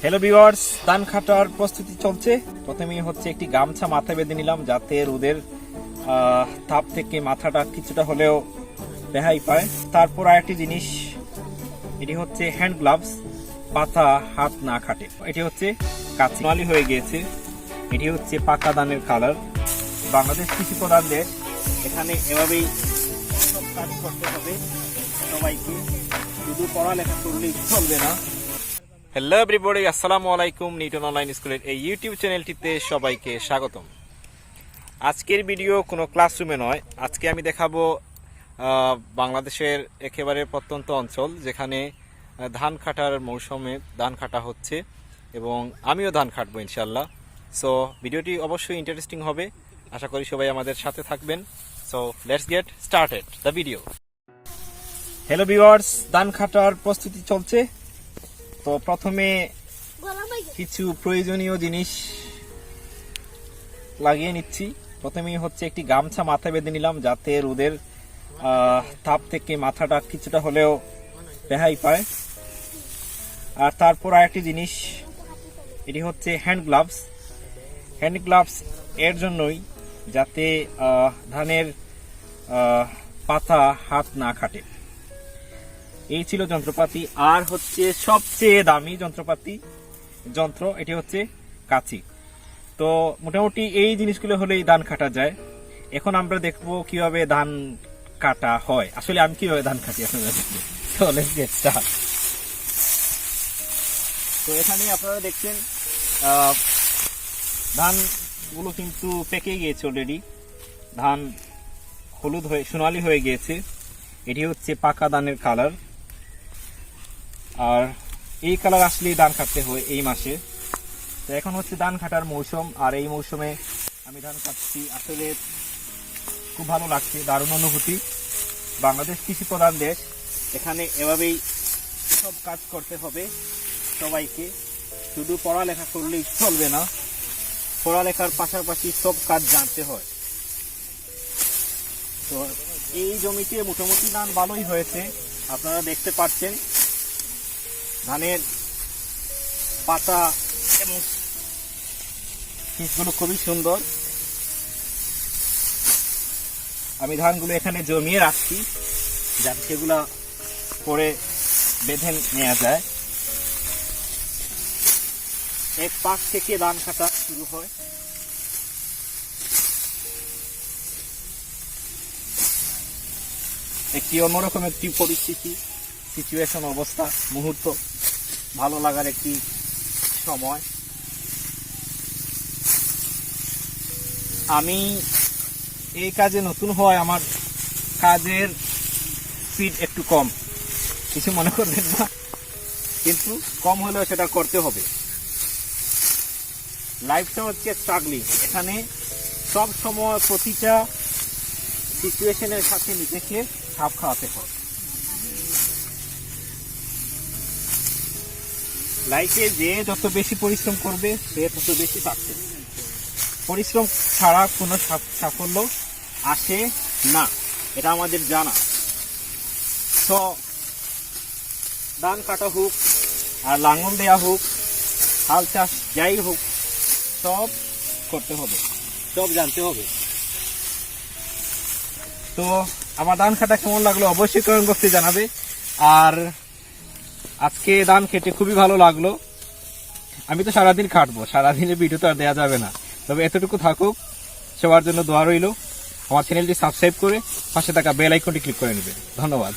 Hello viewers, ধান কাটার প্রস্তুতি চলছে। প্রথমেই হচ্ছে একটি গামছা মাথায় বেঁধে নিলাম যাতে রোদের তাপ থেকে মাথাটা কিছুটা হলেও রেহাই পায়। তারপর আরেকটি জিনিস, এটি হচ্ছে হ্যান্ড গ্লাভস, পাতা হাত না কাটে। এটি হচ্ছে কাঁচামালি হয়ে গিয়েছে। এটি হচ্ছে পাকা ধানের কালার। বাংলাদেশ কৃষি প্রধান দেশ, এখানে এভাবেই সব কাজ করতে হবে সবাইকে, শুধু পড়ালেখা করলেই চলবে না। হ্যালো এভরিবডি, আসসালামু আলাইকুম। নিউটন অনলাইন স্কুলের এই ইউটিউব চ্যানেলটিতে সবাইকে স্বাগতম। আজকের ভিডিও কোনো ক্লাসরুমে নয়। আজকে আমি দেখাবো বাংলাদেশের একেবারে প্রত্যন্ত অঞ্চল, যেখানে ধান কাটার মৌসুমে ধান কাটা হচ্ছে এবং আমিও ধান কাটবো ইনশাল্লাহ। সো ভিডিওটি অবশ্যই ইন্টারেস্টিং হবে, আশা করি সবাই আমাদের সাথে থাকবেন। So let's get started the video. Hello viewers, ধান কাটার প্রস্তুতি চলছে। তো প্রথমে কিছু প্রয়োজনীয় জিনিস লাগিয়ে নিচ্ছি। প্রথমেই হচ্ছে একটি গামছা মাথায় বেঁধে নিলাম যাতে রোদের তাপ থেকে মাথাটা কিছুটা হলেও রেহাই পায়। আর তারপর আরেকটি জিনিস, এটি হচ্ছে হ্যান্ড গ্লাভস। হ্যান্ড গ্লাভস এর জন্যই যাতে ধানের পাতা হাত না কাটে। এই ছিল যন্ত্রপাতি। আর হচ্ছে সবচেয়ে দামি যন্ত্র, এটি হচ্ছে কাঁচি। তো মোটামুটি এই জিনিসগুলো হলেই ধান কাটা যায়। এখন আমরা দেখবো কিভাবে ধান কাটা হয়। আসলে আমি কিভাবে ধান কাটি আপনারা দেখবেন। তো এখানে আপনারা দেখছেন ধানগুলো কিন্তু পেকে গিয়েছে অলরেডি। ধান হলুদ হয়ে সোনালি হয়ে গিয়েছে। এটি হচ্ছে পাকা ধানের কালার। আর এই কালার আসলেই ধান কাটতে হয় এই মাসে। তো এখন হচ্ছে ধান কাটার মৌসুম, আর এই মৌসুমে আমি ধান কাটছি। আসলে খুব ভালো লাগছে, দারুণ অনুভূতি। বাংলাদেশ কৃষি প্রধান দেশ, এখানে এভাবেই সব কাজ করতে হবে সবাইকে, শুধু পড়ালেখা করলেই চলবে না, পড়ালেখার পাশাপাশি সব কাজ জানতে হয়। তো এই জমিতে মোটামুটি ধান ভালোই হয়েছে, আপনারা দেখতে পাচ্ছেন। ধানের পাতা এবং শীষগুলো খুবই সুন্দর। আমি ধানগুলো এখানে জমিয়ে রাখছি যাতে সেগুলা পরে বেঁধে নেওয়া যায়। এক পাশ থেকে ধান কাটা শুরু হয়। একটি অন্যরকম একটি পরিস্থিতি, সিচুয়েশন, অবস্থা, মুহূর্ত, ভালো লাগার একটি সময়। আমি এই কাজে নতুন হয়, আমার কাজের স্পিড একটু কম, কিছু মনে করবেন না, কিন্তু কম হলেও সেটা করতে হবে। লাইফটা হচ্ছে স্ট্রাগলিং। এখানে সব সময় প্রতিটা সিচুয়েশনের সাথে নিজেকে খাপ খাওয়াতে হয়। লাইফে যে যত বেশি পরিশ্রম করবে সে তত বেশি পাচ্ছে। পরিশ্রম ছাড়া কোনো সাফল্য আসে না, এটা আমাদের জানা। তো ধান কাটা হোক আর লাঙল দেয়া হোক, হাল চাষ যাই হোক, সব করতে হবে, সব জানতে হবে। তো আমার ধান কাটা কেমন লাগলো অবশ্যই কমেন্ট বক্সে জানাবে। আর আজকে ধান কেটে খুবই ভালো লাগলো। আমি তো সারাদিন কাটবো, সারাদিনের ভিডিও তো আর দেওয়া যাবে না, তবে এতটুকু থাকুক। সবার জন্য দোয়া রইল। আমার চ্যানেলটি সাবস্ক্রাইব করে পাশে থাকা বেল আইকনটি ক্লিক করে নেবেন। ধন্যবাদ।